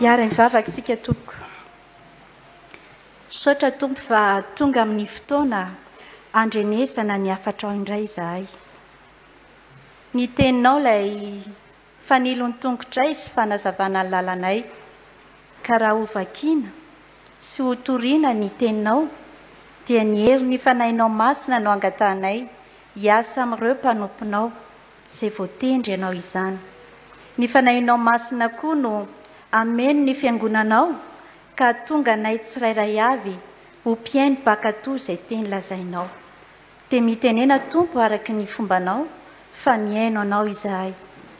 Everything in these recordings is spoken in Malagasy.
Miara-mivavaka isika tompoko. Saotra tompo fa tonga amin'ny fotoana andrenesana ny hafatrao indray izahay. Ny teninao ilay fanilony tongotray sy fanazavana ny lalanay, ka raha ho vakiana sy ho toriana ny teninao dia ny hery ny fanahinao masina no angatahnay hiasa amin'ireo mpanomponao izay voatendry ianao izany. Ny fanahinao masina koa no ameno ny fiangonanao ka tonga nay tsirairay avy ho mpiaino mpakatoa izay teny lazainao. Dia mitenena tompo araka ny fombanao fa miaino anao izahay.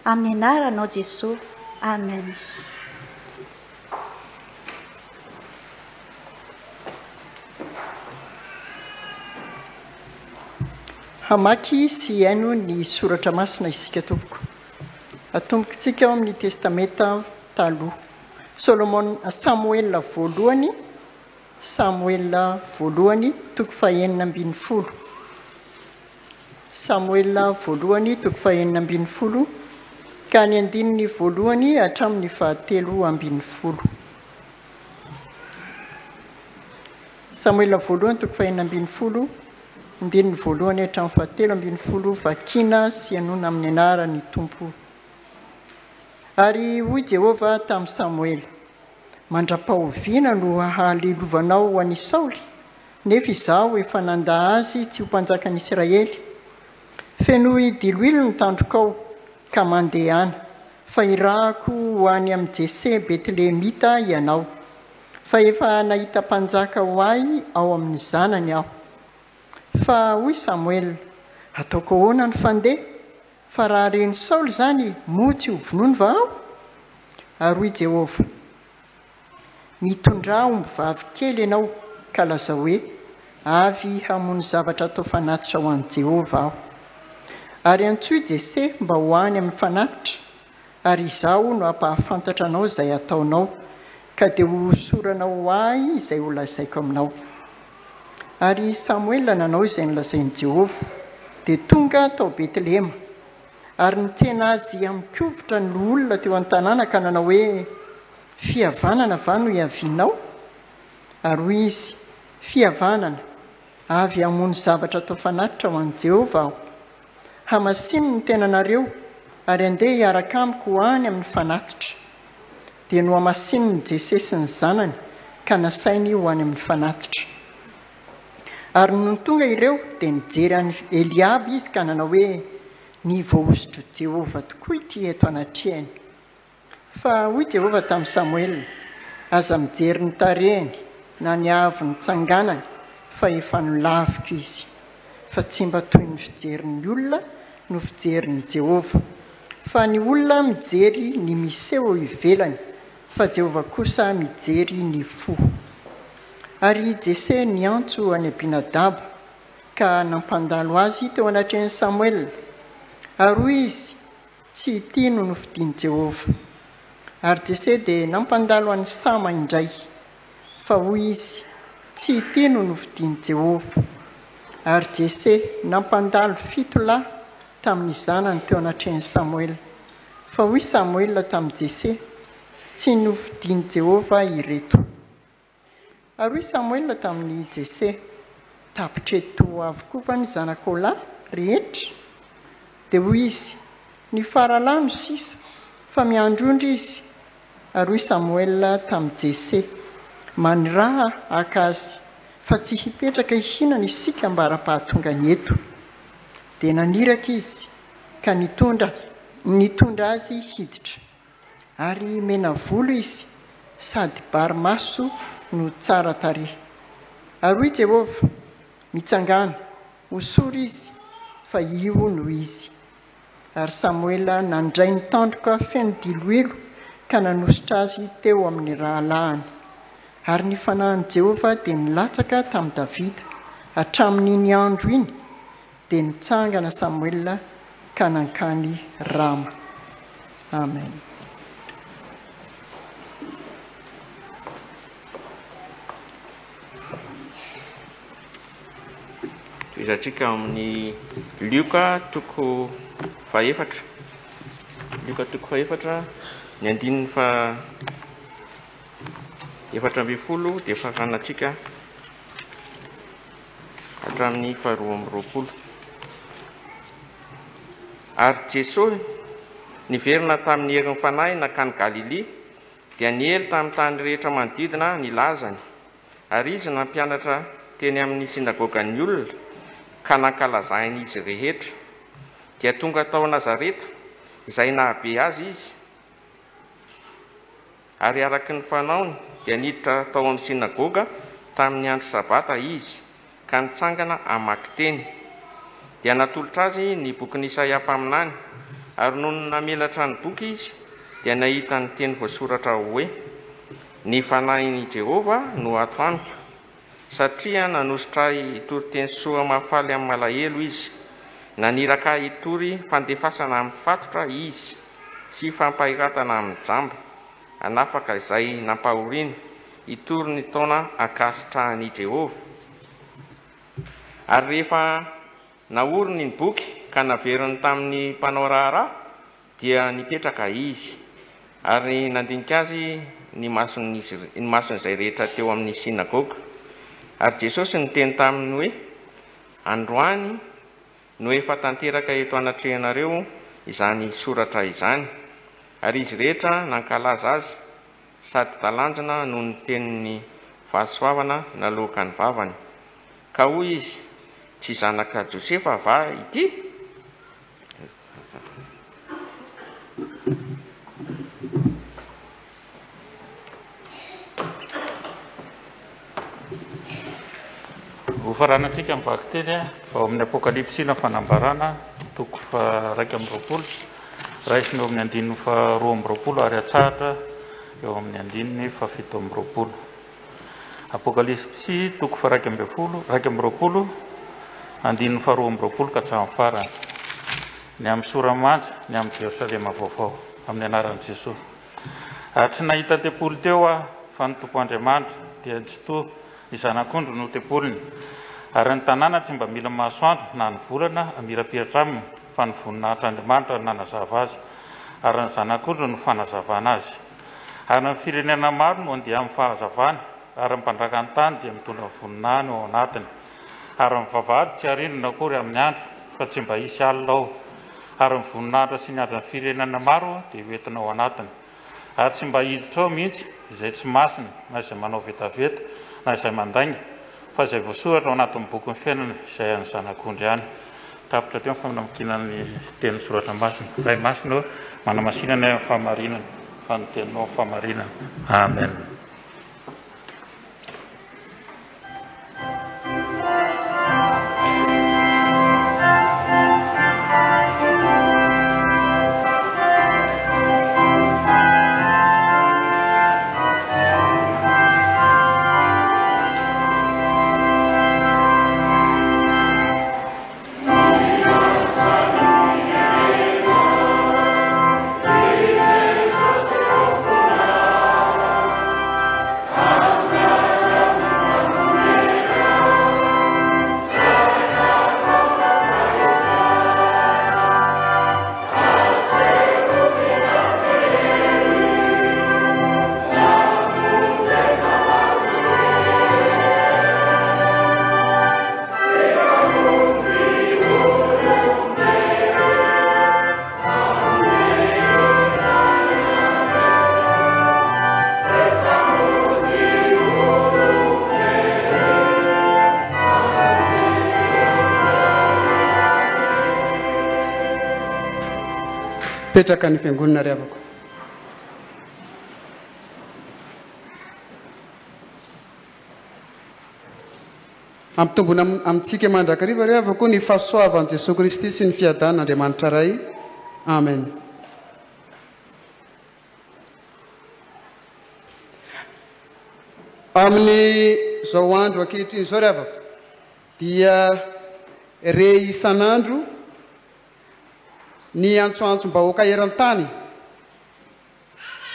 Amin'ny anaranao Jesosy. Amen. Hamaky sy haino ny soratra masina isika tompoko. Atombokantsika ao amin'ny testamenta taloha. Samuela voalohany toko fahaenina ambin'ny folo. Samuela voalohany toko fahaenina ambin'ny folo ka ny andininy voalohany hatramin'ny fahatelo ambin'ny folo. Samuela voalohany toko fahaenina ambin'ny folo, andininy voalohany hatramin'ny fahatelo ambin'ny folo, vakiana sy hanoina amin'ny anaran'ny Tompo. Ary hoy Jehovah tamin'i Samuela: mandra-pahoviana no hahalelovanao ho an'i Saoly, nefa izaho efa nanda azy tsy ho mpanjakan'i Israely. Feno diloilo ny tandrokao ka mandehana, fa irahako ho any amin'ny Jese Betlehemita ianao, fa efa nahita mpanjaka ho ahy ao amin'ny zanany aho. Fa hoy Samuel: ataoko ahoana ny fandeha? Fa raha reny Saoly zany moa tsy ho vonoiny va aho? Ary hoy Jehovah: mitondrà omby vavy kely ianao ka laza hoe: avy hamono zavatra atao fanatitra ho an'i Jehovah aho. Ary antsoy Jese mba ho any amin'ny fanatitra, ary izaho no hampahafantatra anao izay ataonao, ka dia ho soranao ho ahy izay ho lazaiko aminao. Ary Samuela nanao izay nolazain'i Jehovah, dia tonga tao Betlehema, ary nitsena azy amin'ny kovotra ny olona teo an-tanàna ka nanao hoe: fihavanana va no hiavinao? Ary hoy izy: fihavanana, avy hamono zavatra atao fanatitra ho an'i Jehovah aho. Hamasino ny tenanareo ary andeha hiaraka amiko ho any amin'ny fanatitra. Dia no hamasino ny Jese sy ny zanany ka nasainy ho any amin'ny fanatitra. Ary no tonga ireo dia nijery any Eliaby izy ka nanao hoe: ny voahositro Jehovah tokoa ity eto anatrehany. Fa hoy Jehovah tamin'i Samuel: aza mijery ny tarehany na ny avy ny tsanganany, fa efa nolaviko izy. Fa tsy mba toy ny fijerin'ny olona no fijerin'ny Jehovah. Fa ny olona mijery ny miseho ivelany, fa Jehovah kosa mijery ny fo. Ary Jese niantso any Abinadaba ka nampandalo azy teo anatrehan'i Samuel. Ary hoy izy: tsy ity no nofidian'i Jehovah. Ary Jese dia nampandalo any Sama indray, fa hoy izy: tsy ity no nofidian'i Jehovah. Ary Jese nampandalo 7 lahy tamin'ny zanany teo anatrehan'i Samuel. Fa hoy Samuel tamin'i Jese: tsy nofidian'i Jehovah ireto. Ary hoy Samuel tamin'ny Jese: tapitreto avokoa va ny zanako lahy rehetra? Dia hoy izy: ny faralahy no sisa, fa miandrondry izy. Ary hoy Samuel tamin'i Jese: maniraha haka azy, fa tsy hipetraka hihinana isika mba ara-pahatonga ny eto. Dia naniraka izy ka nitondra azy hiditra. Ary mena volo izy sady bary-maso no tsara tarehy. Ary hoy Jehovah: mitsangana, hosory izy, fa io no izy. Ary Samuela nandray ny tandroka feno diloilo ka nanositra azy teo amin'ny rahalahiny. Ary ny fanahin'i Jehovah dia nilatsaka tamin'i Davida hatramin'iny andro iny. Dia nitsangana Samuela ka nankany Rama. Amen. Izatsika amin'ny Luka toko fahaefatra. Luka toko fahaefatra, ny andininy 420 dia fakanatsika hatramin'ny 220. Ary Jesosy niverina tamin'ny herin'ny fanahy nakany Galili dia niely tamin'ny tany rehetra manodidina ny lazany, ary izy nampianatra teny amin'ny sinagogan'ny olona ka nankalazany izy rehetra. Dia tonga tao Nazareta izay nahabe azy izy, ary araky ny fanaony dia niditra tao amin'ny sinagoga tamin'ny andro sabata izy ka nitsangana hamaky teny. Dia natolotra azy ny bokin'i Isaia mpaminany, ary noho namelatra ny boky izy dia nahita ny teny voasoratra hoe: ny fanahin'i Jehova no ato amiko, satria nanositra hitory-teny soa mahafaly amin'ny malahelo izy, naniraka hitory fandefasana amin'ny fatotra izy sy fampahiratana amin'ny jamba, hanafaka izay nampahoriana, hitory ny taona ankasitrahan'i Jehova. Ary rehefa naoriny ny boky ka naveriny tamin'ny mpanao raharaha dia nipetraka izy, ary nandinika azy ny mason'izay rehetra teo amin'ny sinagoga. Ary Jesosy niteny taminy hoe: androany no efa tanteraka eto anatrehanareo izany soratra izany. Ary izy rehetra nankalaza azy, sady talanjona noho ny tenin'ny fahasoavana naloaka ny vavany. Ka hoy izy: tsy zanaka Josefa va ity? Hofaranantsika mivaky teny ao amin'ny Apokalipsy na fanambarana toko 2:20, raisiny eo amin'ny andininy 2:20 ary atsahatra eo amin'ny andininy 7:20. Apokalipsy toko 2:20, andininy 2:20 ka hatramin'ny farany. Ny amin'ny soramanja, ny amin'ny Jerosalema vaovao, amin'ny anaran'i Jesosy. Ary tsy nahita tempolo teo fa ny tompo Andriamanitra dia tsy toa ny zanak'ondry no tempoliny. Ary ny tanàna tsy mba mila masoandro na ny volana amirapiratra aminy, fa ny voninahitr'Andriamanitra nanazava azy, ary ny zanak'ondry no fanazavana azy. Ary ny firenena maro no andeha amin'ny fahazavana, ary ny mpandraka ny tany dia mitondra voninahiny ao anatiny. Ary ny vavahady tsy harinona akory amin'ny andro, fa tsy mba hisy alina ao. Ary ny voninahitra sy ny andron'ny firenena maro dia hoentina ao anatiny. Ary tsy mba hiditra ao mihitsy izay tsy masina, na izay manao vetaveta, na izay mandainga, fa izay voasoratra ao anatin'ny boky ny fiainana izay an'ny zanak'ondry ihany. Tapitra teo ny faminakinan'ny teny soratra masina. Ray masina manamasinana amin'ny fahamarinana, fa ny teninao amin'ny fahamarinana. Amen. Petraka ny fiangonana riavako. Ampitombona amintsika mandrakariva riavako ny fahasoavan'i Jesosy Kristy sy ny fiadan'Andriamanitra ray. Amen. Amin'ny zao andro ankehitriny zao riavako dia re isan'andro ny antsoantsom-bahoaka eran-tany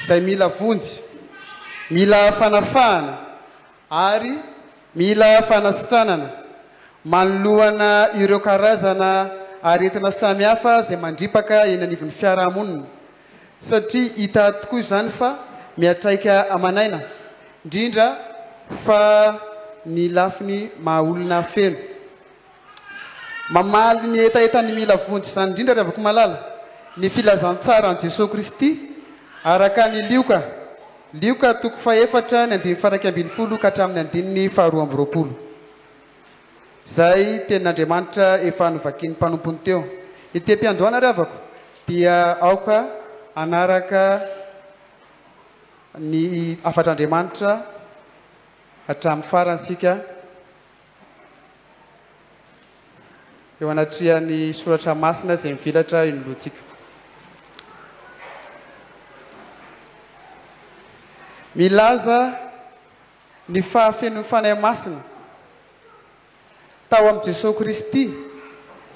izay mila vonjy, mila fanafahana ary mila fanasitranana manoloana ireo karazana aretina samihafa izay mandripaka eny anivon'ny fiarahamonina, satria hita tokoa izany fa miatraika amanaina indrindra fa ny lafiny mahaolona feno mamaly ny etaetany mila vonjy izany indrindra rehavako malala ny filazantsara an' Jesosy Kristy araka ny lioka toko faefatra ny 120 ka hatramin'ny 120 zay tenin'Andriamanitra efa novakiny mpanompony teo ity mpiandohana rehavako dia aoka anaraka ny afatr'Andriamanitra hatramin'ny faransika eo anatrihan'ny soratra masina izay mivelatra inoloantsika. Milaza ny fahafenon'ny fanahy masina tao amin'i Jesosy Kristy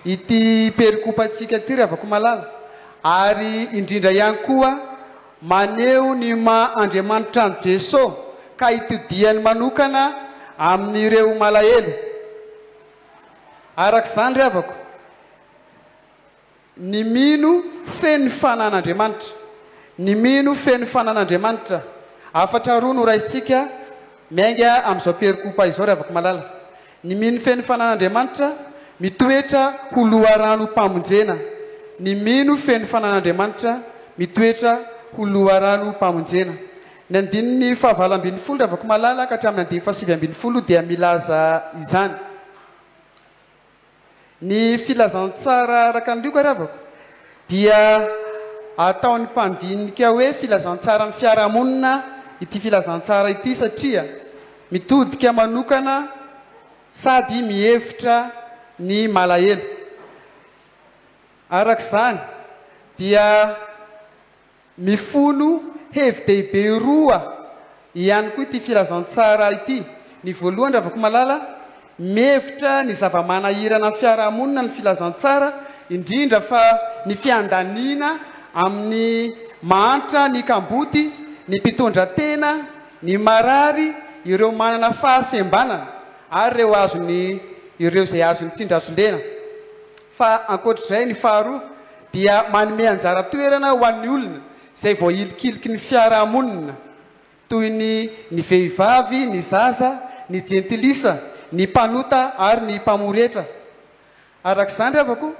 ity perikopantsika ity rehavako malala ary indrindra ihany koa maneho ny maha-Andriamanitra an' Jesosy ka hitodiany manokana amin'ireo malahelo. Arak'izany rehavako ny mino feno fanan'Andriamanitra, ny mino feno fanan'Andriamanitra afatra roa no raisitsika miainga amin'izao perikopa izao rehavako malala. Ny mino feno fanan'Andriamanitra mitoetra ho loharano mpamonjena, ny mino feno fanan'Andriamanitra mitoetra ho loharano mpamonjena. Ny 9:20 rehavako malala ka hatramin'ny 9:20 dia milaza izany. Ny filazantsara araka ny lioka rehavako dia ataon'ny mpandinika hoe filazantsara ny fiarahamonina ity filazantsara ity satria mitodika manokana sady mihevitra ny malahelo. Arak'izany dia mifono hevi-dehibe roa ihany koa ity filazantsara ity. Ny voalohany rehavako malala mihevitra ny zava-manahirana ny fiarahamonina ny filazantsara indrindra fa ny fiandaniana amin'ny mahantra ny kamboty, ny mpitondra-tena, ny marary, ireo manana fahasembanana ary ireo izay azony tsindrasolena. Fa ankoatr'izay ny faharoa dia manome anjara toerana ho an'ny olona izay vao ilikiliky ny fiarahamonina toy ny vehivavy, ny zaza, ny jentilisa, ny mpanota ary ny mpamoretra. Arak'izany rehavako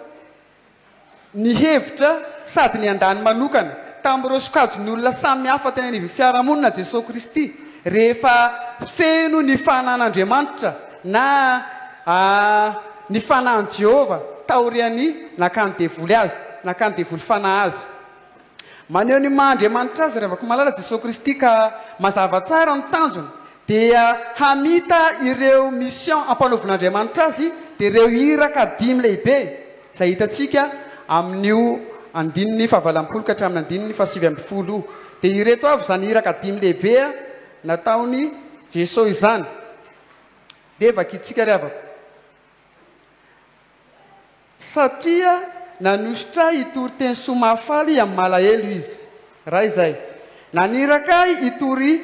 ny hevitra sady ny andany manokana tamin'ireo sokajiny olona samy hafa teny anivy fiarahamonina Jesosy Kristy rehefa feno ny fanan'Andriamanitra na ny fanahin Jehova taoriany nakany devoly azy, nakany devoly fanahy azy. Maneho ny maha-Andriamanitra azy rehavako malala Jesosy Kristy ka mazava tsara ny tanjony dia hamita ireo mission ampanaovan'Andriamanitra azy dia ireo iraka 5 lehibe izay hitantsika amin'io 9:20 ka hatramin'ny 9:70 dia ireto avy izany iraka 5 lehibe nataony Jesosy izany. Dia vakitsika rehavako satria nanositra hitory teny somafaly amin'ny malahelo izy. Raha izay naniraka hitory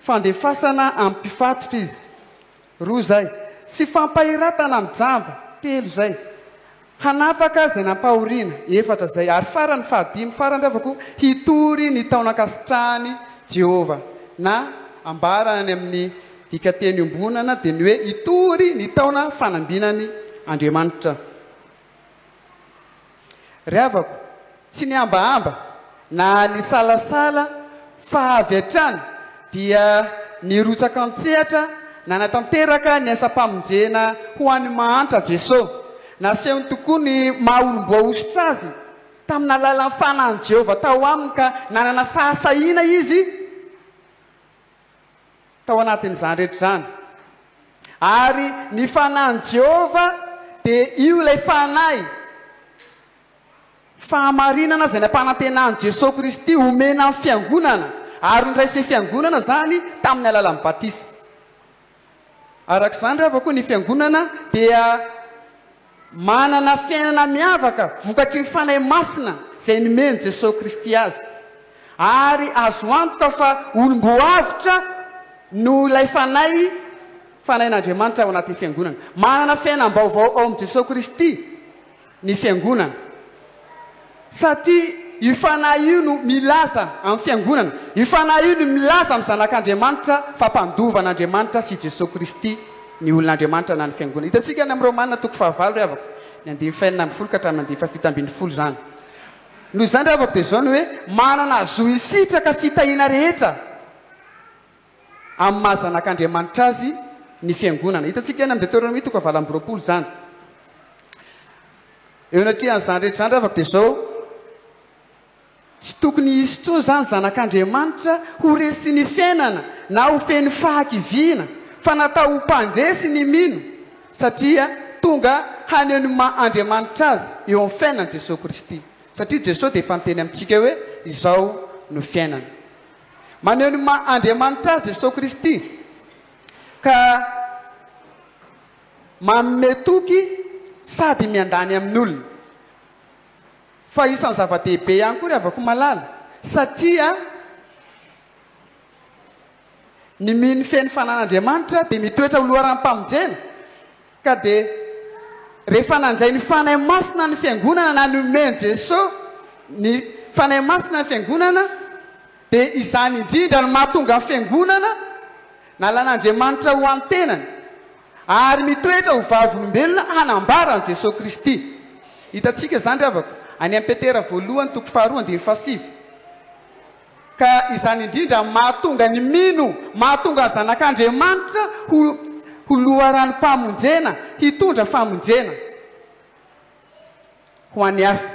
fandefasana amin'ny mpifatotra izy. Roa zay sy fampahiratana amin'ny jamba. Telo zay hanapaka izay nampahoriana. 4 zay ary farany 5 farany rehavako hitory ny taona-kasitrahany Jehova na ambarany amin'ny dikateny ombonana dia ny hoe hitory ny taona fanambinany Andriamanitra. Rehavako tsy ny ambahamba na ny salasala fa avy hatrany dia nirotsaka an-tsehatra na natanteraka ny asa-pamonjena ho an'ny mahantra Jesosy. Nasehony tokoa ny maha-olom-boaositra azy tamin'ny alalan'ny fanahin Jehova tao aminy ka nanana fahasahiana izy tao anatin'izany rehetra izany. Ary ny fanahin Jehova dia io ilay fanahy fahamarinana izay nampanantenany Jesosy Kristy omena amin'ny fiangonana ary niraisy fiangonana zany tamin'ny alalan'ny batisa. Arak'izany rehavako ny fiangonana dia manana fiainana miavaka vokatry ny fanahy masina izay nomeny Jesosy Kristy azy. Ary azo antoka fa olom-boavitra no ilay fanahin'Andriamanitra ao anatin'ny fiangonana. Manana fiainam-baovao ao amin'i Jesosy Kristy ny fiangonana. Satria ifanahy io no milaza amin'ny fiangonana, ifanahy io no milaza amin'ny zanak'Andriamanitra fampandovan'Andriamanitra sy Jesosy Kristy ny olon'Andriamanitra na ny fiangonana. Hitantsika ny amin'ny Romanina 9 ry havako ny 5:20 ka hatramin'ny 7:10 zany. Noho izany ry havako dia zao ny hoe manana zo isitraka fitahiana rehetra amin'ny mahazanak'Andriamanitra azy ny fiangonana. Hitantsika any amin'ny Deutéronomie 9:20 zany. Eo anatrehan'izany rehetra zany ry havako dia zao tsy tokony hisy intsony zany zanak'Andriamanitra ho resy ny fiainana na ho feny fahakiviana fa natao ho mpandresy ny mino satria tonga hanenoma Andriamanitra azy eo amin'ny fiainana Jesosy Kristy. Satria Jesosy dia efa niteny amintsika hoe izao no fiainana. Manenoma Andriamanitra azy Jesosy Kristy ka manome toky sady miandany amin'ny olona. Fa isan'ny zava-dehibe ihany koa ry havako malala satria ny mino feny fanan'Andriamanitra dia mitoetra ho loharan'ny mpamonjena ka dia rehefa nandray ny fanahy masina ny fiangonana na nomeny Jesosy ny fanahy masina ny fiangonana dia izany indrindra ny mahatonga ny fiangonana nalan'Andriamanitra ho antenany ary mitoetra ho vavolombelona hanambarany Jesosy Kristy. Hitantsika izany ry havako any amin'ny Petera 1:2-7 ka izany indrindra mahatonga ny mino mahatonga ny zanak'Andriamanitra ho loharany mpamonjena hitondra famonjena ho any hafa.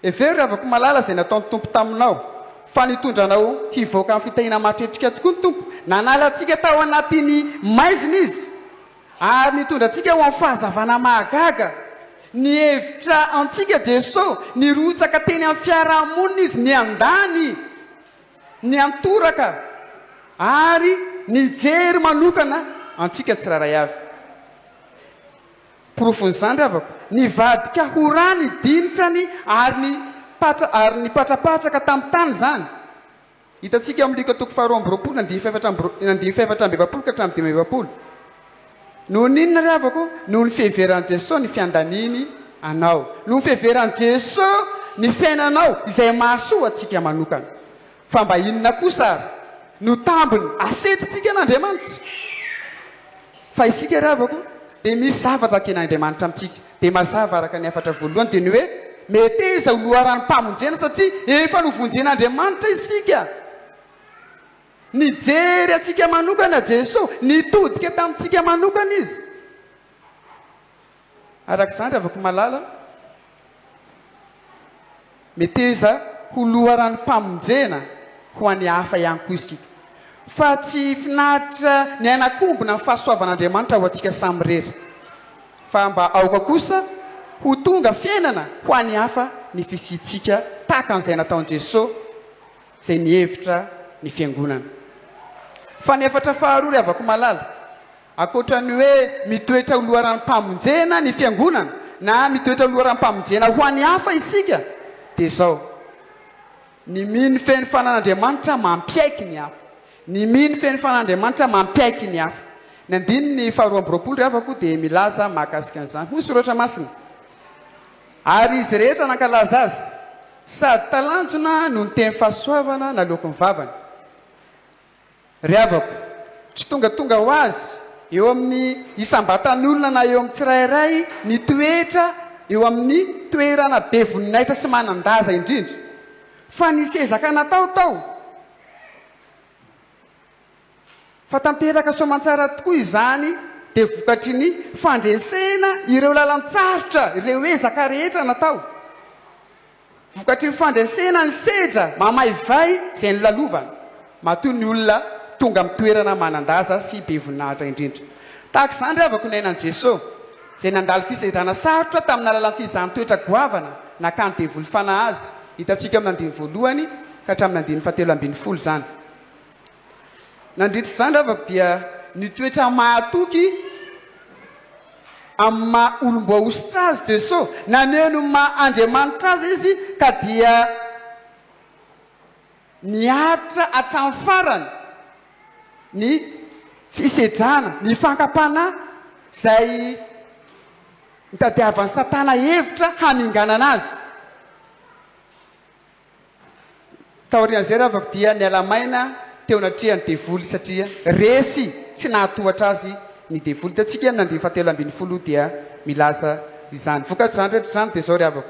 Every ry havako malala izay nataony tompo taminao fa nitondranao hivoaka amin'ny fitahiana matretrika tokoa ny tompo. Nanala antsika tao anatin'ny maizina izy ary nitondra antsika ho amin'ny fahazavana mahagaga. Ny hevitra antsika Jesosy nirotsaka teny amin'ny fiarahamonina izy ny andany ny antoraka ary nijery manokana antsika tsiraray avy. Profon'izany ry havako nivadika ho ra ny dinitrany ary ny patrapatraka tamin'ny tany zany. Hitantsika amin'ny Luka 2:4-7 ka hatramin'ny 5:20. Noho ninona ry havako noho ny fiheveran'i Jesosy ny fiandaniny anao, noho ny fiheveran'i Jesosy ny fiainanao izay mahasoa antsika manokana. Fa mba inona kosa ary no tambiny asetritsika n'Andriamanitra? Fa isika ry havako dia misy zavatra ken'Andriamanitra amintsika. Dia mazava araka ny 4 voalohany dia ny hoe mety iza ho loharan'ny mpamonjena satria efa novonjen'Andriamanitra isika. Nijery atsika manokana Jesosy, nitodika tamintsika manokana izy. Arak'izany ry havako malala mety iza ho loharan'ny mpamonjena ho any hafa ihany koa isika. Fa tsy finaritra ny anakombona ny fahasoavan'Andriamanitra ho atsika samy rery. Fa mba aoka kosa ho tonga fiainana ho any hafa ny fisitsika tahaka an'izay nataon'i Jesosy izay nihevitra ny fiangonana. Fa ny 4 faharoa ry havako malala akoatra ny hoe mitoetra ho loharan'ny mpamonjena ny fiangonana na mitoetra ho loharan'ny mpamonjena ho any hafa isika dia zao ny mino feny fanan'Andriamanitra mampiaiky ny hafa, ny mino feny fanan'Andriamanitra mampiaiky ny hafa. Ny andininy 2:20 ry havako dia milaza mahakasika an'izany. Hoy soratra masina ary izy rehetra nankalaza azy sady talanjona no ny teny fahasoavana naloko ny vavany. Ry havako tsy tonga ho azy eo amin'ny isambatan'olona na eo amin'ny tsirairay ny toetra eo amin'ny toerana be voninahitra sy manandaza indrindra fa nisy ezaka natao tao fa tanteraka soamantsara tokoa izany dia vokatry ny fandresena ireo lalan-tsarotra ireo ezaka rehetra natao, vokatry ny fandresena ny sedra mamaivay izay ny lalovana matoy ny olona tonga amin'ny toerana manandaza sy be voninahitra indrindra. Tahaka izany ry havako ny ainan'i Jesosy izay nandalo fisedrana sarotra tamin'ny alalan'ny fizahany toetra goavana nakany devoly fanahy azy. Hitantsika amin'ny 9 ka hatramin'ny 7:10 zany. Nandritra izany ry havako dia nitoetra mahatoky amin'ny maha olom-boa ositra azy Jesosy, naneno maha Andriamanitra azy izy ka dia niaritra hatramin'ny farany ny fisedrana, ny fankapana izay nitadiavan'ny Satana hevitra haminganana azy. taorian'izay ravako dia ny alamaina teo natrehany devoly satria resy tsy nahatohatra azy ny devoly tatsika nandiny fatelo ambin'ny folo dia milaza izany vokatr' zany rehetra zany dia zao ry avako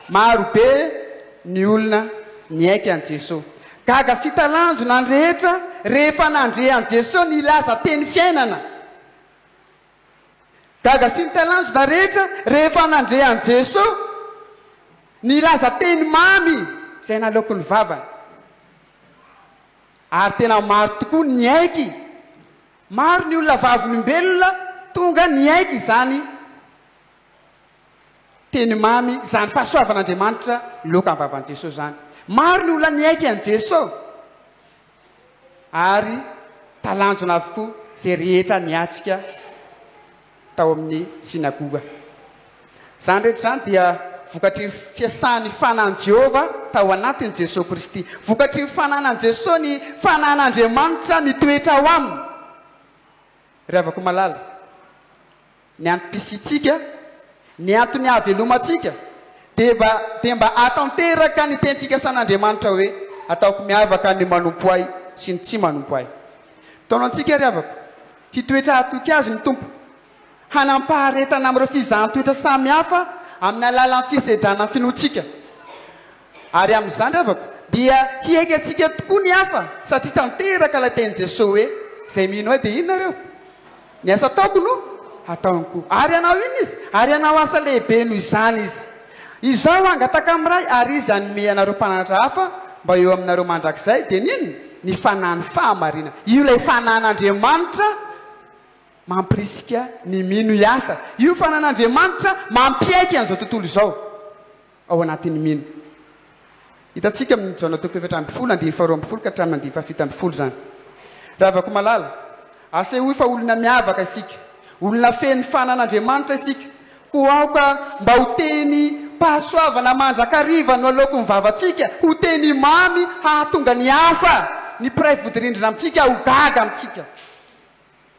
maro be ny olona miaiky an' jesosy gaga sy talanjona ny rehetra rehefa nandre an' jesosy ny laza teny fiainana gaga sy ny talanjona rehetra rehefa nandre an' jesosy ny laza teny mamy izay naleoko ny vavany ary tena maro tokoa ny aiky maro ny olona vavolombelona tonga ny aiky izany teny mamy izany fahasoavan'andriamanitra loka ny vavan' jesosy zany maro ny olona ny aiky an' jesosy ary talanjona avokoa izay rehetra niatsika tao amin'ny sinagoga zany rehetra zany dia vokatry fiasany fanany Jehova tao anatin' Jesosy Kristy vokatry fananan' Jesosy ny fanan'andriamanitra mitoetra ao aminy ry avako malala ny antom-pisitsika ny antony havelomatsika dia mba atanteraka ny teny fikasan'andriamanitra hoe ataoko miavaka ny manompo ahy sy ny tsy manompo ahy taona antsika ry avako hitoetra hatoky azy ny tompo hanampaharetana amin'ireo fizahn-toetra samy hafa amin'ny alalan'ny fisedrana ny finoatsika ary amin'izany ry avako dia hiaiky atsika tokoa ny hafa satria tanteraka ilay teny Jesosy hoe izay mino hoe dia inonareo ny asa ataoko no ataonko ary anao iny izy ary anao asa lehibe noho izany izy izao angataka amin'ray ary izy anome anareo mpananatra hafa mba eo aminareo mandrakizay dia nino ny fanany fahamarina io ilay fanan'andriamanitra mampirisika ny mino iasa io fanan'andriamanitra mampiaiky an'izao tontolo izao ao anatin'ny mino hitantsika amin'ny jaona toko efatra ambin'ny folo andiny faharoa ambin'ny folo ka hatramin'ny andiny fahafito ambin'ny folo zany raha avako malala asehoy fa olona miavaka isika olona feny fanan'andriamanitra isika ho aoka mba ho teny mpahasoavana mandrakariva no aleoko ny vavantsika ho teny mamy hahatonga ny hafa ny piray vodirindrina amintsika ho gaga amintsika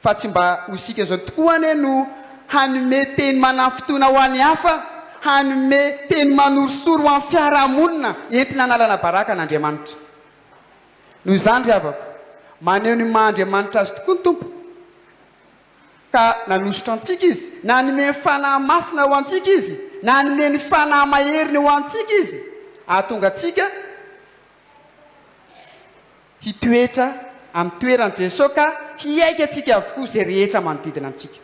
fa tsy mba ho isika zao tokoa ane no hanome teny manafotona ho an'ny hafa hanome teny manorisoro ho amin'ny fiarahamonina entina analana baraka n'andriamanitra noho izany ry avako maneho ny mahandriamanitra azy tokoa ny tompo ka nanositra antsika izy na hanome fanahy masina ho antsika izy na hanome ny fanahy maheriny ho antsika izy ahatonga atsika hitoetra amin'ny toeran' Jesosy ka hiaiky atsika avokoa izay rehetra manodidina antsika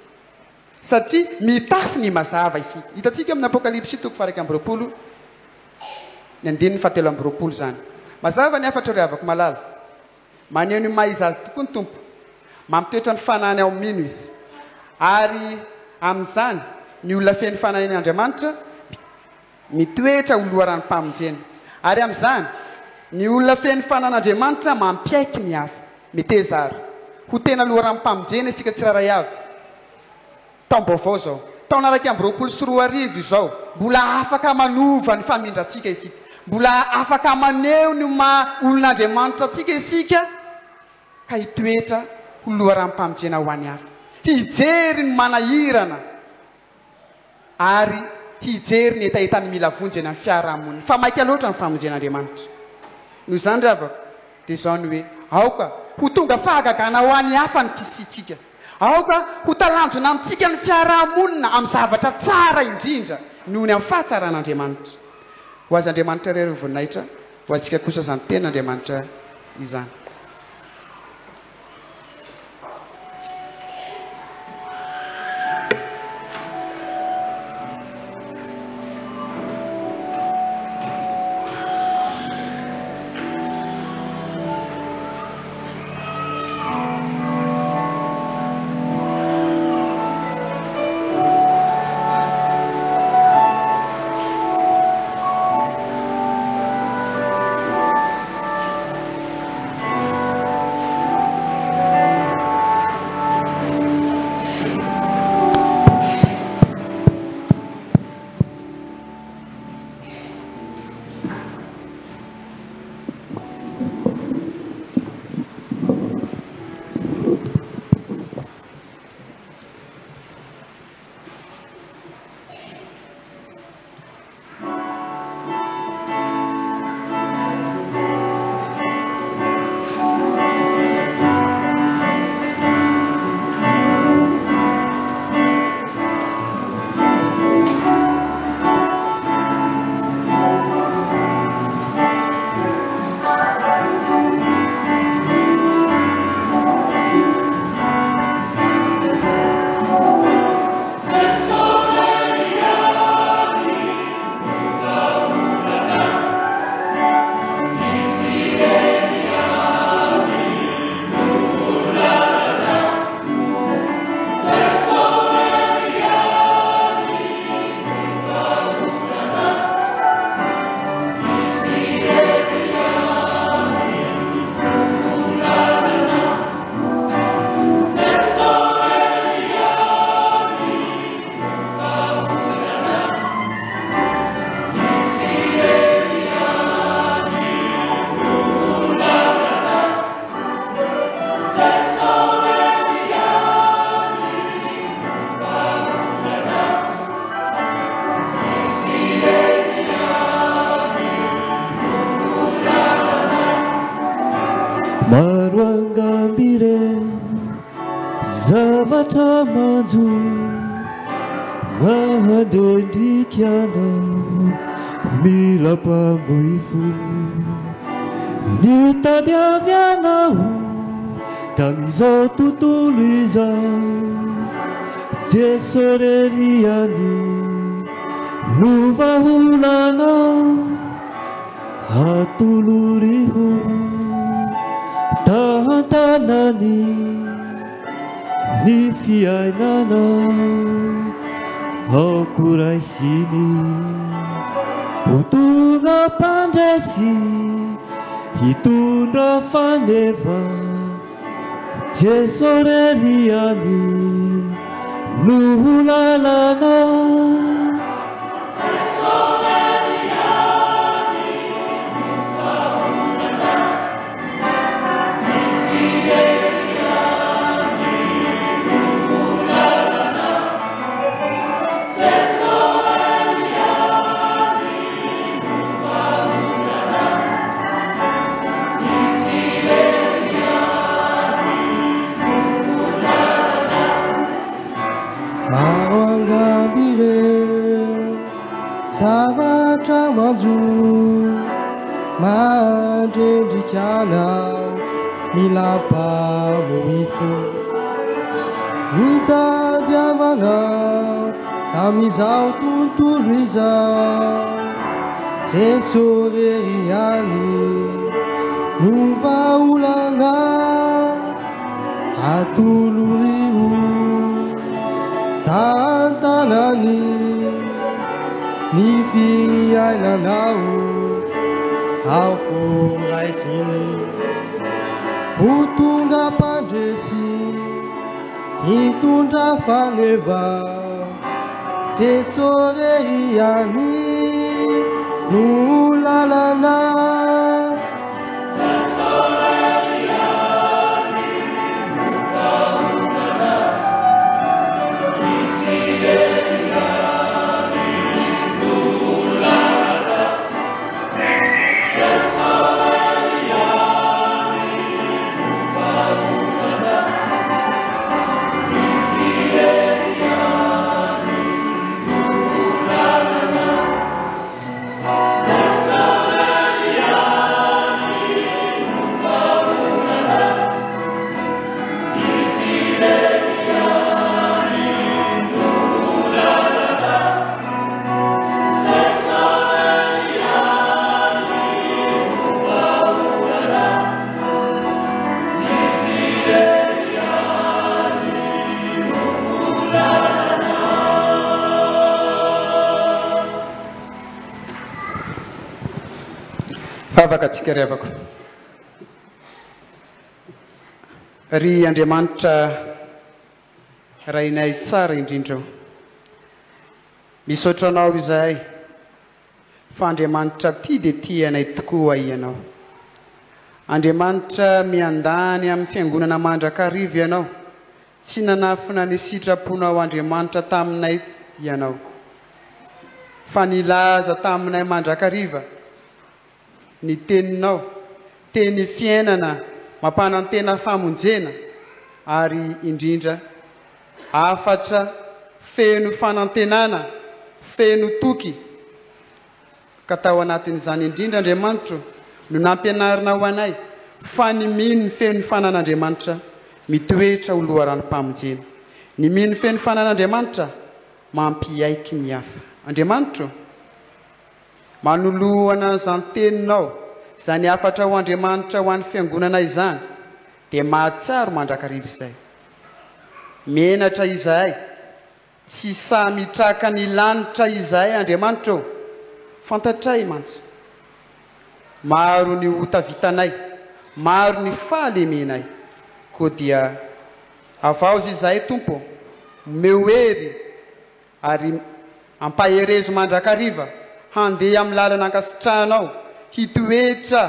satria mitafy ny mazava isika hitantsika amin'ny apokalipsy toko faharaiky amby roapolo ny andininy fahatelo amby roapolo zany mazava ny afatra ry avako malala maneho ny maiza azy tokoa ny tompo mampitoetra ny fanany ao mino izy ary amin'izany ny olona feny fanan'andriamanitra mitoetra ho loharany mpamonjena ary amin'izany ny olona feny fanan'andriamanitra mampiaiky ny hafa miteza ary ho tena loharany mpamonjena isika tsiraray avy taom-baovao zao taona raiky amby roapolo sy roa arivo izao mbola afaka manova ny famindrantsika isika mbola afaka maneho ny olon'andriamanitra atsika isika ka hitoetra ho loharany mpamonjena ho any hafa hijery ny manahirana ary hijery ny etaetany mila vonjena ny fiarahamonina fa maika loatra ny famonjen'andriamanitra noho izany ry avako dia zao ny hoe aoka ho tonga fahagagana ho any hafa ny fisitsika aoka ho talanjona amintsika ny fiarahamonina amin'ny zavatra tsara indrindra noho ny amin'ny fahatsaran'andriamanitra ho azy andriamanitra rery voninahitra ho antsika kosa zany ten'andriamanitra izany Misatra manjo mahandendrikiana mila mpamoifo ny tady avy anao tam'izao tontolo izao jesoreriany no vaholanao hatoloriho tahantanany ny fiainanao aokoraisiny hotonga mpandresy hitondra faneva jesoreriany no lalana Zavatra manjo mandendrikana mila mpamoifo hitadiavana tam'izao tontolo izao jesoreriany no vaholana hatolorio tantanany ny fiainanao aokoraisiny hotonga mpandresy hitondra faneva jesoreriany no lalana afaka atsika revako ry Andriamanitra rainay tsara indrindrao misaotranao izahay fa Andriamanitra tia dia tia anay tokoa ianao Andriamanitra miandany amin'ny fiangonana mandrakariva ianao tsy nanafina ny sitraponao Andriamanitra taminay ianao fa nilaza taminay mandrakariva ny teninao teny fiainana mampanantena famonjena ary indrindra afatra feno fanantenana feno toky ka tao anatin'izany indrindra Andriamanitra no nampianarina ho anay fa ny mino ny feno fanan'Andriamanitra mitoetra ho loharanom-pamonjena ny mino ny feno fanan'Andriamanitra mampiaiky mihafa Andriamanitra manoloana izany teninao izany afatra ho Andriamanitra ho an'ny fiangonana izany dia mahatsiaro mandrakariva izay menatra izahay tsy samitraka ny lanitra izahay Andriamanitra fantatray mantsy maro ny hotavitanay maro ny fahalemenay koa dia avaozy izahay tompo meoery ary ampaherezo mandrakariva handeha amin'ny lalana ankasitranao hitoetra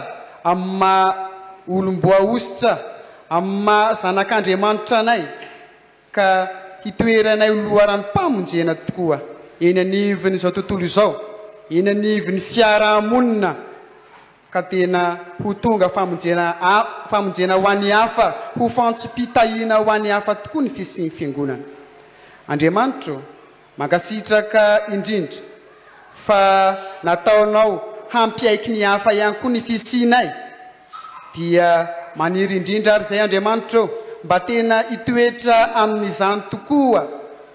amin'ny maha olom-boaositra amin'ny maha zanak'Andriamanitra anay ka hitoeranay loharanom-pamonjena tokoa eny anivon'izao tontolo izao eny anivon'ny fiarahamonina ka tena ho tonga famonjena ho an'ny hafa ho fantsipitahina ho an'ny hafa tokoa ny fisiany fiangonana. Andriamanitro mankasitraka indrindra fa nataonao hampiaiky ny hafa ihany koa ny fisianay, dia maniry indrindra ary zay Andriamanitro mba tena hitoetra amin'izany tokoa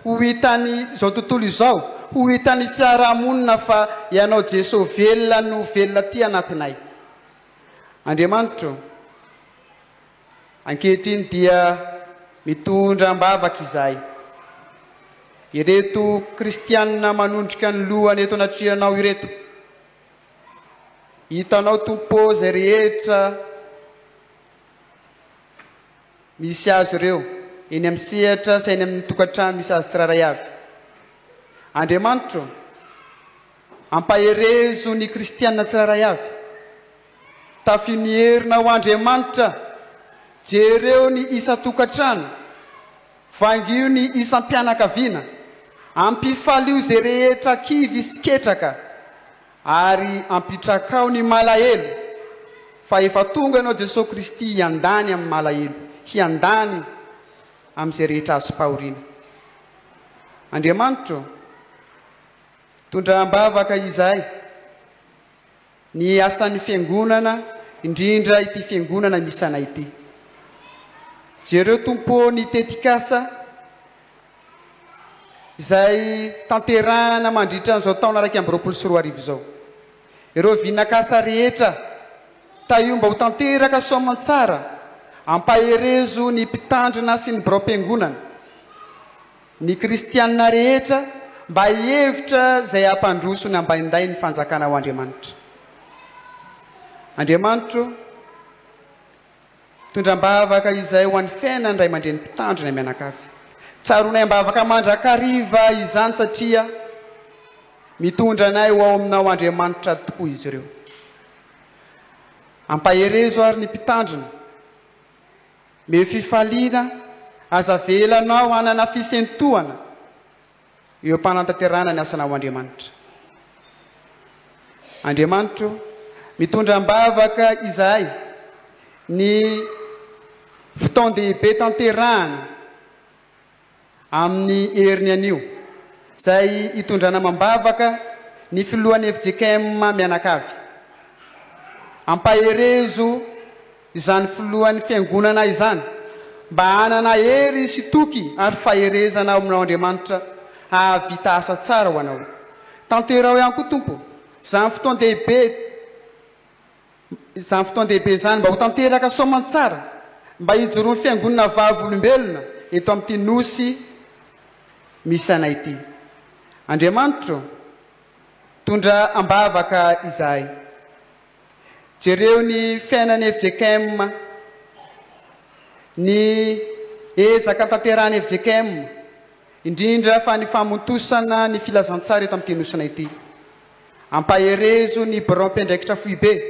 ho hitany izao tontolo izao, ho hitany fiarahamonina fa ianao Jesosy velona no velona ty anatinay. Andriamanitro, ankehitriny dia mitondra mbavaka izahay, ireto kristianina manondrika ny lohany eto anatrianao ireto, hitanao tompo zay rehetra misy azy ireo eny amin'ny sehatra sy eny amin'ny tokantrano misy azy tsiraray avy. Andriamanitro, ampaherezo ny kristianina tsiraray avy, tafimierina ho Andriamanitra, jereo ny isa tokantrano, vangio ny isam-pianakaviana, ampifalio zay rehetra kivy sy ketraka, ary ampitrakao ny malahelo, fa efa tonga ianao Jesosy Kristy hiandany amin'ny malahelo, hiandany amin'izay rehetra azo pahoriana. Andriamanitro, tondram-bavaka izahay ny asan'ny fiangonana, indrindra ity fiangonana misy anay ity. Jereo tompo ny tetikasa izay tanterahana mandritra an'izao taona 2024 izao. Ireo vinakasa rehetra taio mba ho tanteraka soamantsara, ampaherezo ny mpitandrina sy ny birao-piangonana, ny kristianina rehetra mba hihevitra zay hampandroso ny ambainday ny fanjakana ho Andriamanitra. Andriamanitro, tondram-bavaka izay ho an'ny fiainana ny ray aman-dreny mpitandrina mianakavy. Tsaronay ambavaka mandrakariva izany satria mitondra anay ho ao aminao Andriamanitra tokoa izy ireo. Ampaherezo ary ny mpitandrina, me fifaliana aza velanao hanana fisentohana eo ampanantanterahana ny asanao Andriamanitra. Andriamanitro, mitondram-bavaka izahay ny fotoan-dehibe tanterahana amin'ny heriny anio, zay hitondrana mambavaka ny filohan'ny FJKM mianakavy. Ampaherezo izany filohan'ny fiangonana izany mba hanana hery sy toky ary faherezana ao aminao Andriamanitra, hahavita asa tsara ho anao. Tanterao ihany koa tompo izany fotoan-dehibe izany mba ho tanteraka soamantsara, mba hijoroany fiangonana vavolombelona eto amin'ity nosy misy anay ity. Andriamanitro, tondra ambavaka izahay. Jereo ny fiainan'ny FJKM, ny ezaka tanterahany FJKM, indrindra fa ny famontosana ny filazantsara eto amin'ity nosina ity. Ampaherezo ny birao-mpiandraikitra foibe,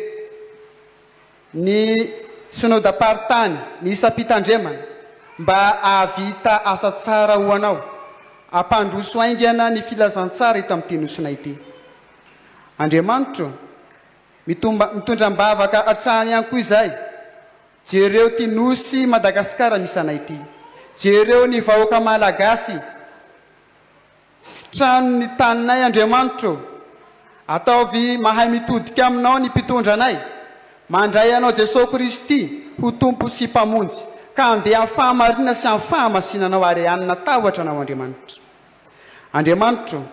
ny synodam-paritany, ny isam-pitandremana, mba ahavita asa tsara ho anao, ampandroso aingana ny filazantsara eto amin'ity nosina ity. Andriamanitro, mitondram-bavaka hatrany ihany koa izahay, jereo ty nosy Madagasikara misy anay ity, jereo ny vahoaka malagasy sy trano ny taninay. Andriamanitro, ataovy mahay mitodika aminao ny mpitondra anay, mandray anao Jesosy Kristy ho tompo sy mpamonjy, ka andeha amin'ny fahamarina sy amin'ny fahamasinanao ary anina tahotra anao Andriamanitra. Andriamanitro,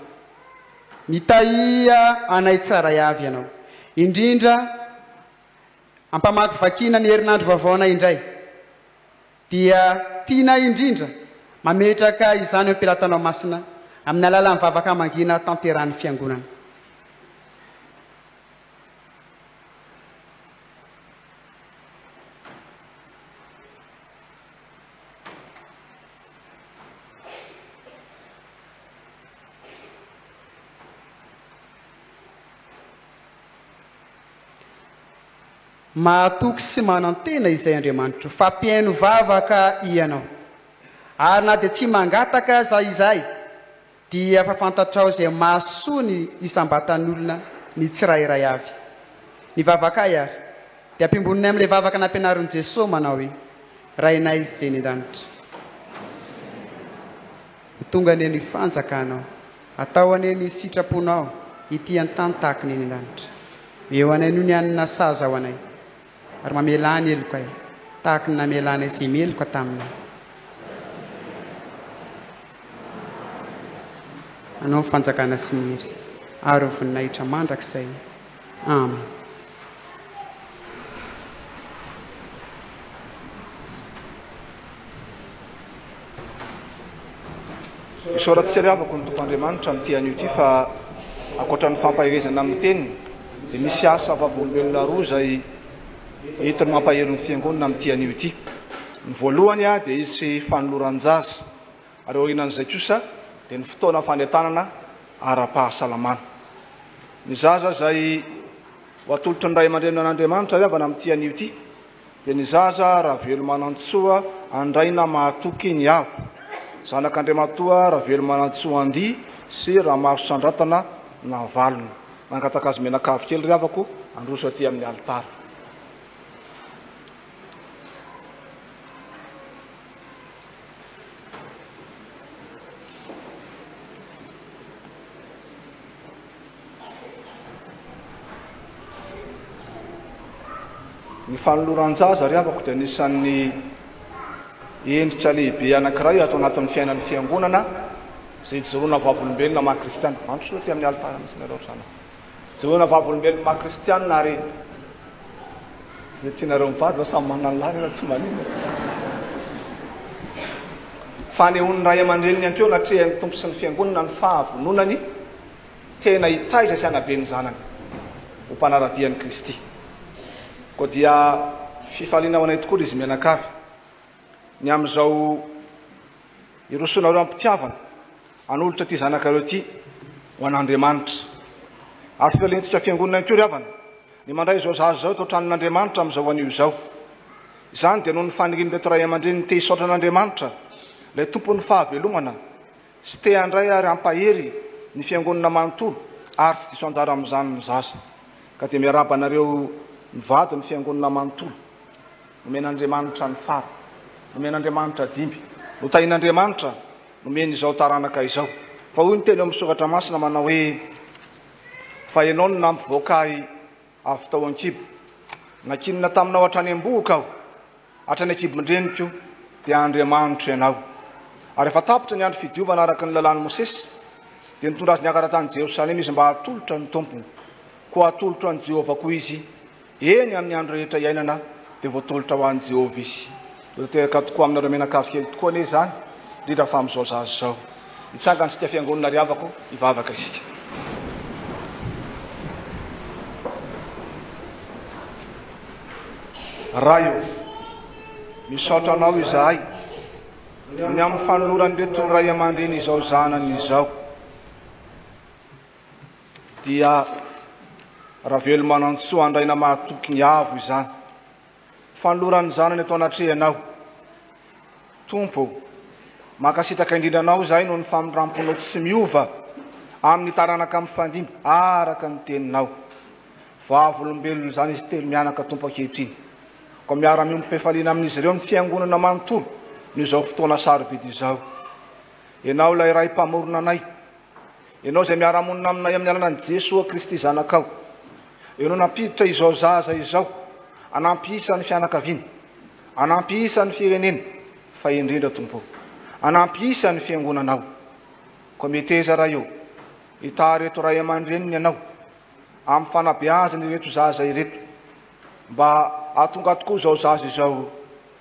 mitahia anay tsara avy ianao, indrindra ampamaky vakina ny herinandro vaovao indray, dia tianay indrindra mametraka izany eo am-pelatanao masina amin'ny alalan'ny vavaka mangina tanterahany fiangonana. Mahatoky sy manantena izay Andriamanitro, fampiaino vavaka ianao, ary na dia tsy mangataka za izay, dia fa fantatrao izay mahasoa ny isam-batan'olona ny tsirairay avy. ny vavakay ary dia ampimboniny amin'ilay vavaka nampianarin'i Jesosy manao hoe rainay izay ny an-danitra tonga any ny fanjakanao atao any ny sitraponao ity an-tany tahaka ny an-danitra eo anay no ny anina saza ao anay ary mamelany eloko ay tahaka ny namelana izay meloka taminay anao ny fanjakana sy ny hery ary voninahitra mandrakizay amen. Isaorantsika riavako ny tompoandriamanitra amin'ity anio ity fa ankoatra ny fampahirezana amin'ny teniny dia misy asa vavolombelona roa izay entiny mampahero ny fiangonana amin'ity anio ity. Ny voalohany dia izy fanoloran-jaza ary orinan'izay kosa dia ny fotoana fanentanana ara-pahasalamana. Ny zaza izay ho atolotry ny ray aman-dreny an'Andriamanitra riavana amin'ity anio ity dia ny zaza raha velo manantsoa andraina mahatoky ny avo, zanak'Andriamatoa raha velo manantsoa andia sy raha maro sandratana na valona. Mangataka azy menakavy kely riavako androso aty amin'ny alitara. Ny fanoloran-jaza riavako dia nisan'ny endritra lehibe anankiray atao anatin'ny fiainan'ny fiangonana izay joroana vavolombelona maha-kristiana. Mandroso aty amin'ny alitara mihitsy nareo sana. Joroana vavolombelona maha-kristiana ary izay tianareo mivady fa samy manana ny lany raha tsy manina. Fanehon'ny ray aman-dreniny ihany koa natrehan'ny tompo sy ny fiangonana ny fahavononany tena hitaiza sy anabe ny zanany ho mpanaradian'i Kristy. Koa dia fifaliana ho anay tokoa izy menakavy ny amin'izao irosonareo ampitiavana anolotra ty zanakareo ty ho an'Andriamanitra. Ary fifalintsika fiangonana ihany koa ry havana ny mandray izao zaza zao tao tranon'Andriamanitra amin'izao anio izao. Izany dia noho ny fanirian'ireto ray aman-dreniny te hisaotra an'Andriamanitra ilay tompon'ny fahavelomana sy te handray ary ampahery ny fiangonana manontolo ary tsy diso anjara amin'izany ny zaza. Ka dia miaraba anareo mivady ny fiangonana manontolo, nomen'Andriamanitra ny fara, nomen'Andriamanitra dimby, notahin'Andriamanitra nomeny izao taranaka izao. Fa hoy ny teny amin'ny soratra masina manao hoe fa ianao no nampivoakay avy tao an-kibo, nakinona taminao hatrany am-boka aho, hatrany an-kibon-dreniko dia Andriamanitra ianao. Ary efa tapitra ny andro fidiovana araka ny lalàn'i Mosesy dia nitondra azy niakatra tany Jerosalema izy mba hatolotra ny tompony, koa hatolotra ny Jehovah koa izy eny amin'ny andro rehetra iainana dia voatolotra ho an'i Jehovah izy. Teraka tokoa aminareo menakavy kely tokoa ane izany indrindra fa amin'izao zaza izao. Hitsangana sika fiangonana ry havako hivavaka isika. Raio, misaotra anao izahay ny amin'ny fanoloran'ireto ray aman-dreny izao zanany izao dia raha velo manantsoa andraina mahatoky ny avo izany. Fanoloran'ny zanany atao anatrehanao. Tompo, makasitraka indrindra anao izahay noho ny faminramponao tsy miova amin'ny taranaka amin'ny fandimby araka ny teninao. Vavolombelona izany izy telo mianaka tompo ankehitriny. Ko miara-miompifaliana amin'izy ireo ny fiangonana manontolo n'izao fotoana sarobidy izao. Ianao ilay ray mpamorona anay, ianao izay miara-monina aminay amin'ny alalany Jesosy Kristy zanakao, ianao nampiditra izao zaza izao anampy isan'ny fianakaviana, anampy isan'ny firenena, fa indrindra tompo anampy isan'ny fiangonanao. Ko meteza raha eo hita reto ray aman-dreniny ianao amin'ny fanabeazany ireto zaza ireto mba ahatonga tokoa izao zaza izao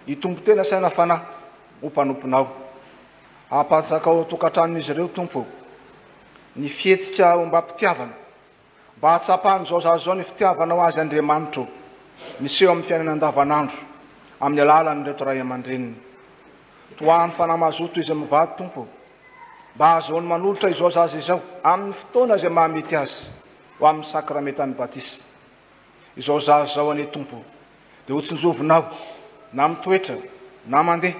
hitombo tena saina fanahy ho mpanomponao. Apatsaka ao tokantranon'izy ireo tompo ny fihetsika ho mba mpitiavana, mba hatsapahan'izao zaza izao ny fitiavanao azy Andriamanitra miseho amin'ny fiainana andavanandro amin'ny alalan'ireto ray aman-dreniny. Toahany fanamazoto izy mivady tompo mba ahazoany manolotra izao zaza izao amin'ny fotoana izay mahamety azy ho amin'ny sakramentan'ny batisa. Izao zaza izao ane tompo dia ho tsinjovinao na mitoetra na mandeha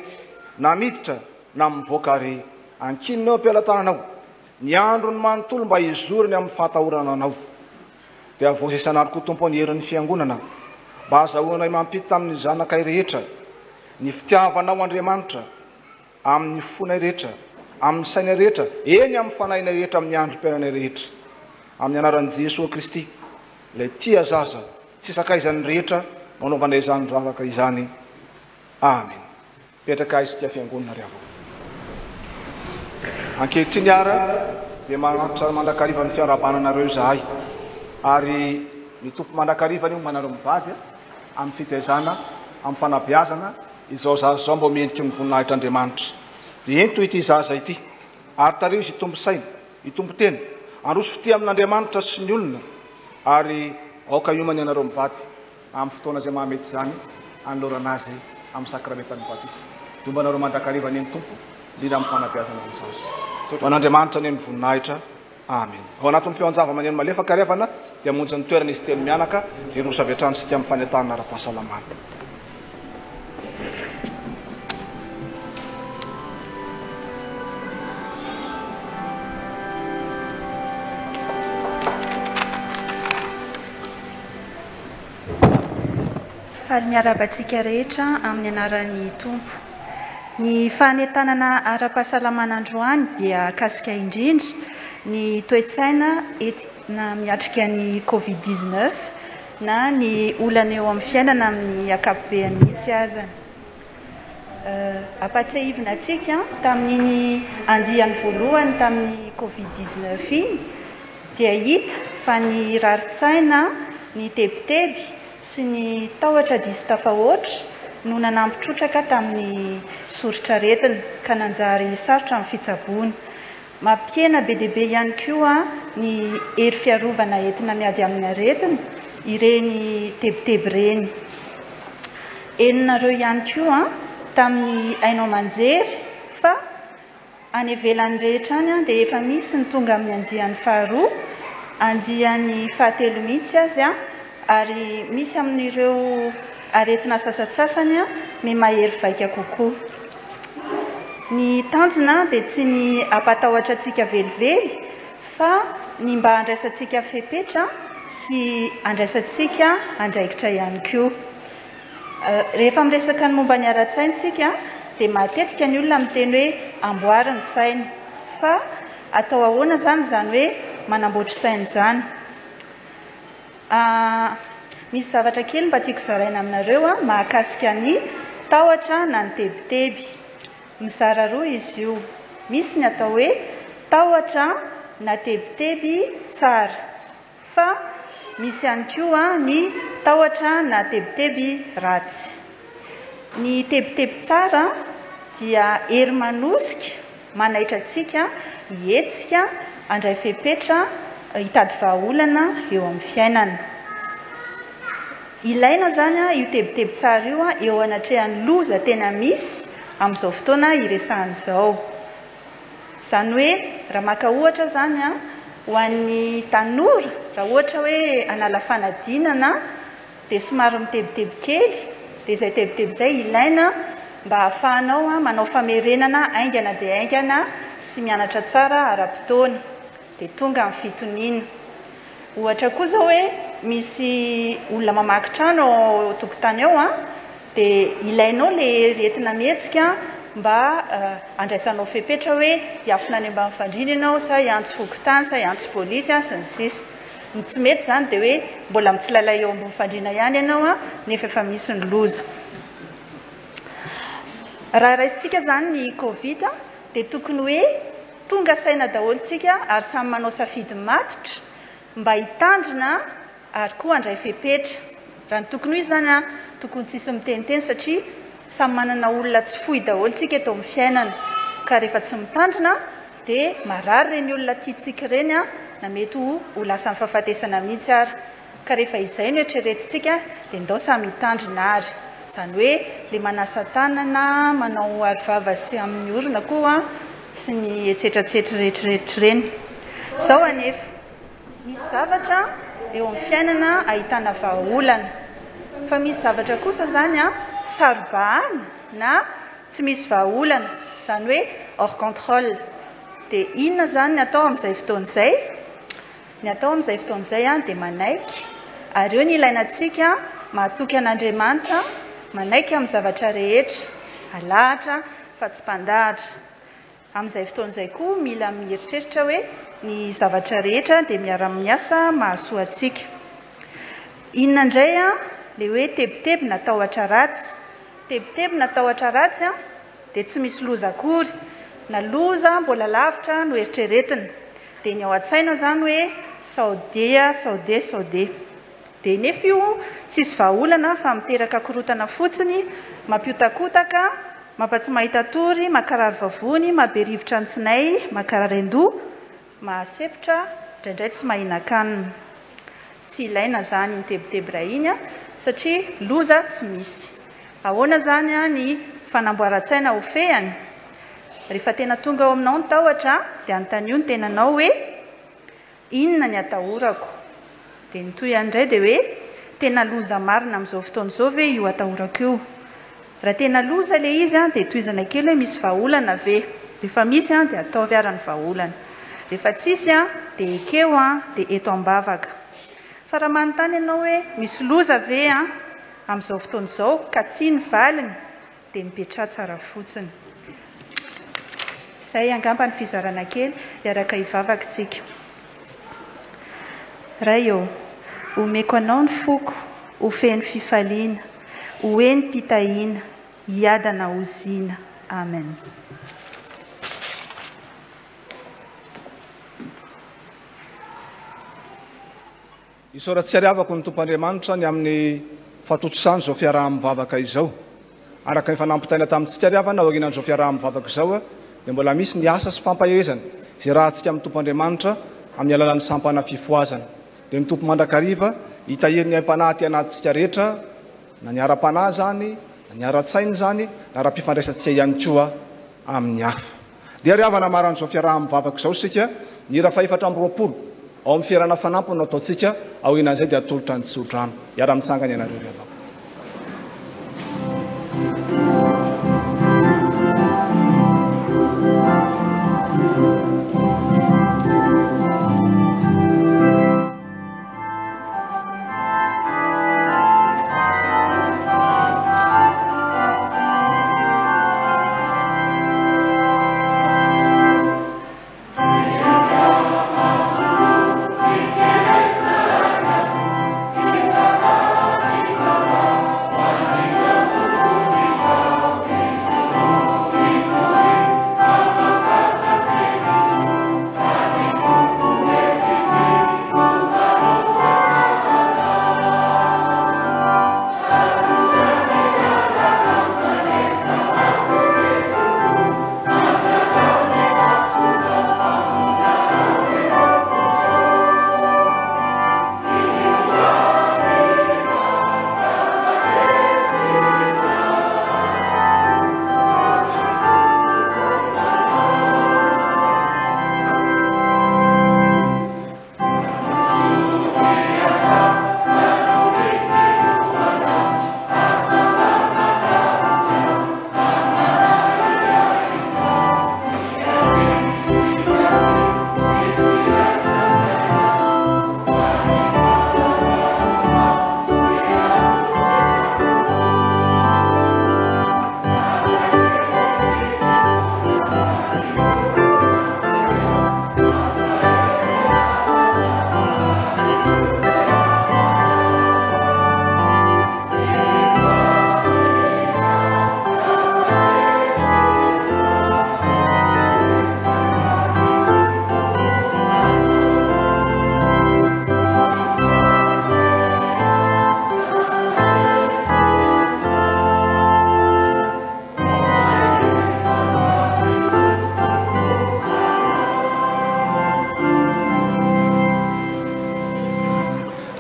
na miditra na mivoaka re ankininao ampialatananao ny andro ny manontolo mba hizoriny amin'ny fahatahorana anao. dia avoazisanary koa tompo ny herin'ny fiangonana mba azahoanay mampita tamin'ny zanakay rehetra ny fitiavanao Andriamanitra amin'ny fonay rehetra amin'ny sainay rehetra eny amin'ny fanahinay rehetra amin'ny androm-piainanay rehetra amin'ny anaran'i Jesosy Kristy ilay tia zaza tsy sakaizany rehetra manaovana izany zavaka izany. Amen. Petraka izy tia fiangonana ry avao. Ankehitriny ara dia manatra mandrakariva ny fiarabananareo izahay ary ny tompo mandrakarivany io manareo mivady amin'ny fitaizana amin'ny fanabeazana izao zaza izao mba mendriky ny voninahitr'Andriamanitra. Dia ento ity zaza ity ary tareo izy hitombo saina hitombo tena androso fity amin'Andriamanitra sy ny olona ary aoka iomany ianareo mivady amin'ny fotoana izay mahamety izany anolorana azy amin'ny sakramentan'ny batisy. Dia mba anareo mandrakarivany eny tompo indrindra amin'ny fanabeazana ny zaza. Ho an'Andriamanitra ny amin'ny voninahitra. Amen. Ao anatin'ny feon-java-maneno malefaka revana dia monjy ny toerana izy telo mianaka dia rosa avy hatrany sika amin'ny fanentanana ara-pahasalamana. Faly miarabantsika rehetra amin'ny anaran'ny Tompo. Ny fanentanana ara-pahasalamana androany dia kasika indrindra ny toe-tsaina na miatrika ny Covid-19 na ny olana eo amin'ny fiainana amin'ny akapobeany mihitsy azany. Apatsahivina antsika tamin'ny andiany voalohany tamin'ny Covid-19 iny dia hita fa ny raritsaina, ny tebiteby sy ny tahotra diso tafahoatra no nanampitrotraka tamin'ny soritra aretina ka nanjary sarotra amin'ny fitsaboana. Mampiena be dia be ihany koa ny hery fiarovana entina miady amin'ny aretina ireny tebiteby ireny. Eninareo ihany koa tamin'ny ainao manjery fa any ivelany rehetra any dia efa misy ny tonga amin'ny andiany faharoa, andiany fahatelo mihitsy azy ary misy amin'ireo aretina sasatsasany ny mahery vaika kokoa. Ny tanjona dia tsy ny ampatahotra antsika velively fa ny mba andraisantsika fepetra sy andraisantsika andraikitra ihany koa. Rehefa miresaka ny momba ny ara-tsaintsika dia matetika ny olona miteny hoe amboary ny saina fa atao ahoana zany hoe manamboatra saina izany. Misy zavatra kely mba tiako zaraina aminareo mahakasika ny tahotra na ny tebiteby. Mizara roa izy io. Misy ny atao hoe tahotra na tebiteby tsara fa misy ihany koa ny tahotra na tebiteby ratsy. Ny tebiteby tsara dia hery manosika manaitra antsika hietsika handray fepetra hitady vahaolana eo amin'ny fiainana. Ilaina zany io tebiteby tsara io eo anatrehan'ny loza tena misy amin'izao fotoana iresahan'izao. Izany hoe raha maka ohatra zany ho an'ny tanora raha ohatra hoe hanala fanadinana dia somary mitebiteby kely dia izay tebiteby izay ilaina mba hahafahanao manao famerenana aingana dia aingana sy mianatra tsara ara-potoana dia tonga amin'ny fitoniana. Ohatra koa zao hoe misy olona mamaky trano ao tokotany ao dia ilainao le retina mihetsika mba andraisanao fepetra hoe hiafina any ambany fandriana ianao sa hiantso fokotany sa hiantso polisy sy ny sisa. Ny tsy mety zany dia hoe mbola mitsilalay eo ambony fandriana ihany ianao nefa efa misy ny loza. Raha raisintsika zany ny Covid dia tokony hoe tonga saina daholontsika ary samy manao safidy matotra mba hitandrina ary koa handray fepetra. Raha ny tokony hoe zany tokony tsisy miteniteny satria samy manana olona tsy fohy daholontsika eto amin'ny fiainana ka rehefa tsy mitandrina dia marary ireny olona tiantsika ireny na mety ho lasa fahafatesana mihitsy ary. Ka rehefa izay no eritreretintsika dia ndao samy hitandrina ary. Izany hoe le manasa tanana, manao arivava sy amin'ny orona koa sy ny etsetratsetra rehetrarehetra ireny. Izao anefa misy zavatra eo amin'ny fiainana ahitana vahaolana fa misy zavatra kosa zany sarobahana na tsy misy vahaolana, izany hoe hors contrôle. Dia inona zany ny atao amin'izay fotoana izay? ny atao amin'izay fotoan'izay dia manaiky ary eo ny ilainantsika mahatoky an'Andriamanitra manaiky amin'ny zavatra rehetra alahatra fa tsy mpandahatra. Amin'izay fotoan'izay koa mila mieritreritra hoe ny zavatra rehetra dia miara-miasa mahasoa antsika. Inona indray le hoe tebiteby natahotra ratsy. Tebiteby natahotra ratsy dia tsy misy loza akory, na loza mbola lavitra no eritreretina. Dia ny ao an-tsaina zany hoe saode. Dia nefa io tsisy vahaolana fa miteraka korotana fotsiny, mampiotakotaka, mampatsy mahita tory, makarary vavony, mahabe rivotra ny tsinay, makarary an-doha, mahasepitra, indraindray tsy mahinakanina. Tsy ilaina zany ny tebiteby raha iny satria loza tsy misy. Ahoana zany ny fanamboaran-tsaina ho fehany? Rehefa tena tonga ao aminao ny tahotra dia anontany io ny tenanao hoe inona ny atahorako? Dia ny toy andray dia hoe tena loza marina amin'izao fotoan'izao ve io atahorako io? Raha tena loza le izy dia toizana kely hoe misy vahaolana ve? Rehefa misy dia ataovy ara ny vahaolana. Rehefa tsisy dia ekeo dia eto am-bavaka. Fa raha manontany ianao hoe misy loza ve amin'izao fotoan'izao ka tsy ny valiny dia mipetra tsara fotsiny. Izay angamba ny fizarana kely iaraka hivavaka tsika. Ray eo, omeko anao ny foko, ofeny fifaliana, hoeny mpitahiana, hiadana hozina. Amen. Isaoratsy ariavako ny tompoandriamanitra ny amin'ny fatotrosany zao fiaraha-mivavaka izao. Araka ny fanampitaina tamintsika ariavana ao aorianan'izao fiaraha-mivavaka izao dia mbola misy ny asa sy fampaezana izay rahantsika amin'ny tompoandriamanitra amin'ny alalan'ny sampana fifoazana. Dia ny tompo mandrakariva hitahiriny am-panahy ty anatintsika rehetra, na ny ara-panahy zany, na ny ara-tsainy zany, na raha-mpifandraisantsika ihany koa amin'ny hafa. Dia ariavana maran'izao fiaraha-mivavaka izao sika ny ra fa 420 ao amin'ny fiarana fanampy no ataontsika ao inan'izay dia atolotra ny tsodrano. Iara-mitsangana ianareo riavako.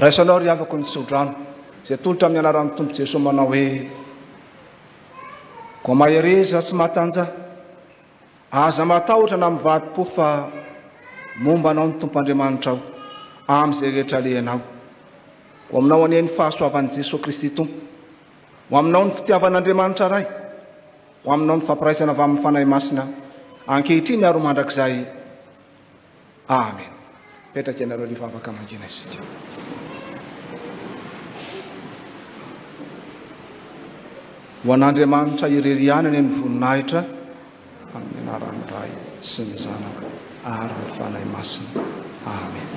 Raisanao ry avako ny tsodrano izay tolotra amin'ny anaran'ny tompo Jesosy manao hoe koa mahereza tsy matanja aza matahotra na mivadi-po fa momba anao ny tompo Andriamanitra ao amin'izay rehetra lehanao. Ho aminao anie ny fahasoavan'i Jesosy Kristy tompo, ho aminao ny fitiavan'Andriamanitra ray, ho aminao ny fampiraisana avy amin'ny fanahy masina ankehitriny ary mandrakizay. Amen. petraka ianareo lifa afaka mangina isika. Ho an'Andriamanitra irerianany ny voninahitra amin'ny anarany Ray sy ny Zanaka ary ny fanahy masina. Amen.